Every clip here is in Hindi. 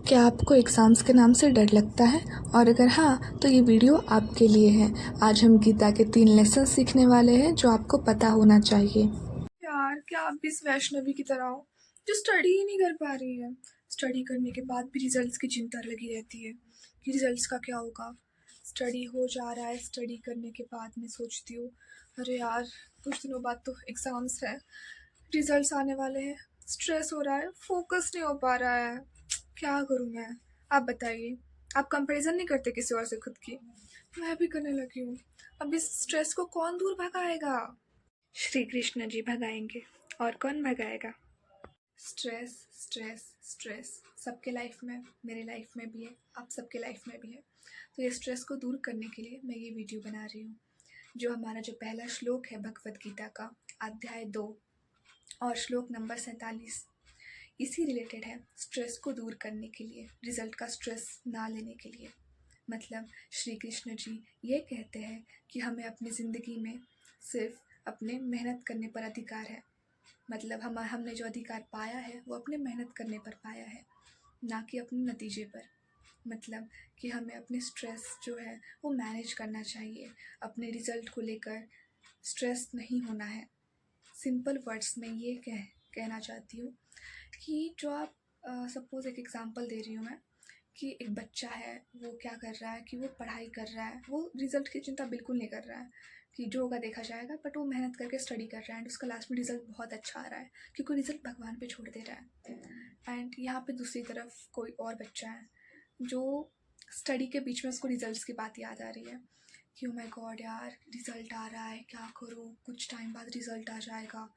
क्या आपको एग्ज़ाम्स के नाम से डर लगता है? और अगर हाँ, तो ये वीडियो आपके लिए है। आज हम गीता के 3 लेसन सीखने वाले हैं जो आपको पता होना चाहिए। यार क्या आप भी इस वैष्णवी की तरह हो जो स्टडी ही नहीं कर पा रही है। स्टडी करने के बाद भी रिजल्ट्स की चिंता लगी रहती है कि रिजल्ट्स का क्या होगा। स्टडी हो जा रहा है, स्टडी करने के बाद मैं सोचती हूँ अरे यार कुछ दिनों बाद तो एग्ज़ाम्स है, रिजल्ट्स आने वाले हैं, स्ट्रेस हो रहा है, फोकस नहीं हो पा रहा है, क्या करूँ मैं। आप बताइए, आप कंपैरिजन नहीं करते किसी और से खुद की? मैं भी करने लगी हूँ। अब इस स्ट्रेस को कौन दूर भगाएगा? श्री कृष्ण जी भगाएंगे, और कौन भगाएगा? स्ट्रेस स्ट्रेस स्ट्रेस सबके लाइफ में, मेरे लाइफ में भी है, आप सबके लाइफ में भी है। तो ये स्ट्रेस को दूर करने के लिए मैं ये वीडियो बना रही हूँ। जो हमारा जो पहला श्लोक है भगवत गीता का, अध्याय 2 और श्लोक नंबर 47, इसी रिलेटेड है। स्ट्रेस को दूर करने के लिए, रिजल्ट का स्ट्रेस ना लेने के लिए। मतलब श्री कृष्ण जी ये कहते हैं कि हमें अपनी ज़िंदगी में सिर्फ अपने मेहनत करने पर अधिकार है। मतलब हमने जो अधिकार पाया है वो अपने मेहनत करने पर पाया है, ना कि अपने नतीजे पर। मतलब कि हमें अपने स्ट्रेस जो है वो मैनेज करना चाहिए, अपने रिज़ल्ट को लेकर स्ट्रेस नहीं होना है। सिंपल वर्ड्स में ये कहना चाहती हूँ कि जो आप सपोज़ एक एग्ज़ाम्पल दे रही हूँ मैं, कि एक बच्चा है, वो क्या कर रहा है कि वो पढ़ाई कर रहा है, वो रिज़ल्ट की चिंता बिल्कुल नहीं कर रहा है कि जो होगा देखा जाएगा, बट वो मेहनत करके स्टडी कर रहा है एंड उसका लास्ट में रिज़ल्ट बहुत अच्छा आ रहा है क्योंकि रिज़ल्ट भगवान पे छोड़ दे रहा है। एंड यहाँ पे दूसरी तरफ कोई और बच्चा है जो स्टडी के बीच में उसको रिज़ल्ट्स की बात याद आ रही है कि ओ माय गॉड यार रिज़ल्ट आ रहा है, क्या करूँ, कुछ टाइम बाद रिज़ल्ट आ जाएगा।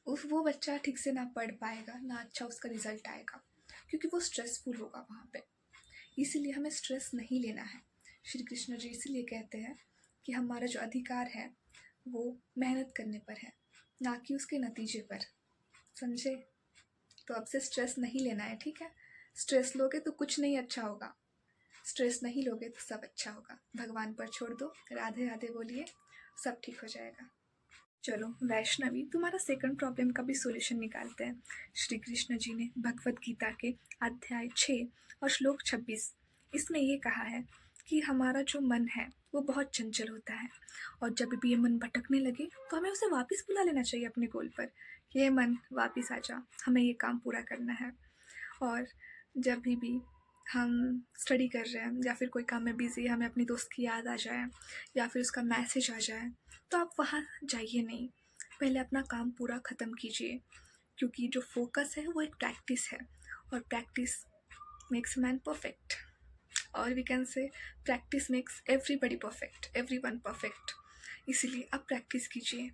वो बच्चा ठीक से ना पढ़ पाएगा, ना अच्छा उसका रिज़ल्ट आएगा, क्योंकि वो स्ट्रेसफुल होगा वहाँ पे। इसीलिए हमें स्ट्रेस नहीं लेना है। श्री कृष्ण जी इसीलिए कहते हैं कि हमारा जो अधिकार है वो मेहनत करने पर है, ना कि उसके नतीजे पर। समझे? तो अब से स्ट्रेस नहीं लेना है, ठीक है? स्ट्रेस लोगे तो कुछ नहीं अच्छा होगा, स्ट्रेस नहीं लोगे तो सब अच्छा होगा। भगवान पर छोड़ दो, राधे राधे बोलिए, सब ठीक हो जाएगा। चलो वैष्णवी, तुम्हारा सेकंड प्रॉब्लम का भी सॉल्यूशन निकालते हैं। श्री कृष्ण जी ने भगवत गीता के अध्याय 6 और श्लोक 26, इसमें ये कहा है कि हमारा जो मन है वो बहुत चंचल होता है, और जब भी ये मन भटकने लगे तो हमें उसे वापस बुला लेना चाहिए अपने गोल पर। ये मन वापस आ जा, हमें ये काम पूरा करना है। और जब भी हम स्टडी कर रहे हैं या फिर कोई काम में बिज़ी है, हमें अपनी दोस्त की याद आ जाए या फिर उसका मैसेज आ जाए, तो आप वहाँ जाइए नहीं, पहले अपना काम पूरा ख़त्म कीजिए। क्योंकि जो फोकस है वो एक प्रैक्टिस है, और प्रैक्टिस मेक्स मैन परफेक्ट, और we can say practice makes everybody perfect, everyone perfect. इसीलिए आप प्रैक्टिस कीजिए।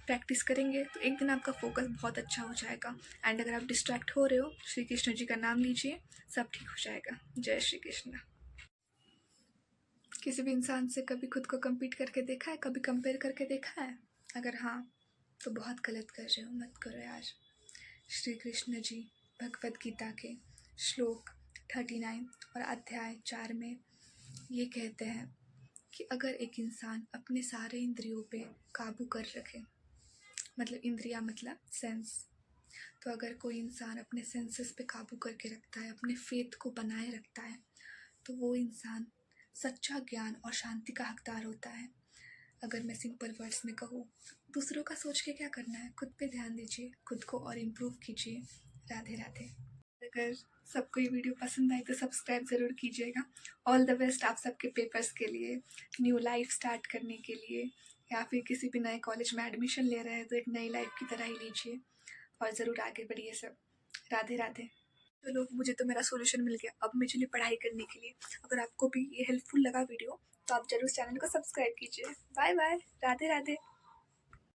प्रैक्टिस करेंगे तो एक दिन आपका फोकस बहुत अच्छा हो जाएगा। एंड अगर आप डिस्ट्रैक्ट हो रहे हो, श्री कृष्ण जी का नाम लीजिए, सब ठीक हो जाएगा। जय श्री कृष्ण। किसी भी इंसान से कभी खुद को compete करके देखा है, कभी कंपेयर करके देखा है? अगर हाँ, तो बहुत गलत कर रहे हो, मत करो यार। श्री कृष्ण जी भगवत गीता के श्लोक 39 और अध्याय 4 में ये कहते हैं कि अगर एक इंसान अपने सारे इंद्रियों पे काबू कर रखे, मतलब इंद्रिया मतलब सेंस, तो अगर कोई इंसान अपने सेंसेस पे काबू करके रखता है, अपने फेथ को बनाए रखता है, तो वो इंसान सच्चा ज्ञान और शांति का हकदार होता है। अगर मैं सिंपल वर्ड्स में कहूँ, दूसरों का सोच के क्या करना है, खुद पे ध्यान दीजिए, खुद को और इम्प्रूव कीजिए। राधे राधे। अगर सबको ये वीडियो पसंद आई तो सब्सक्राइब ज़रूर कीजिएगा। ऑल द बेस्ट आप सबके पेपर्स के लिए, न्यू लाइफ स्टार्ट करने के लिए, या फिर किसी भी नए कॉलेज में एडमिशन ले रहे हैं तो एक नई लाइफ की तरह ही लीजिए, और ज़रूर आगे बढ़िए सब। राधे राधे। चलो, मुझे तो मेरा सॉल्यूशन मिल गया, अब मैं चली पढ़ाई करने के लिए। अगर आपको भी ये हेल्पफुल लगा वीडियो तो आप जरूर चैनल को सब्सक्राइब कीजिए। Bye bye, Radhe Radhe.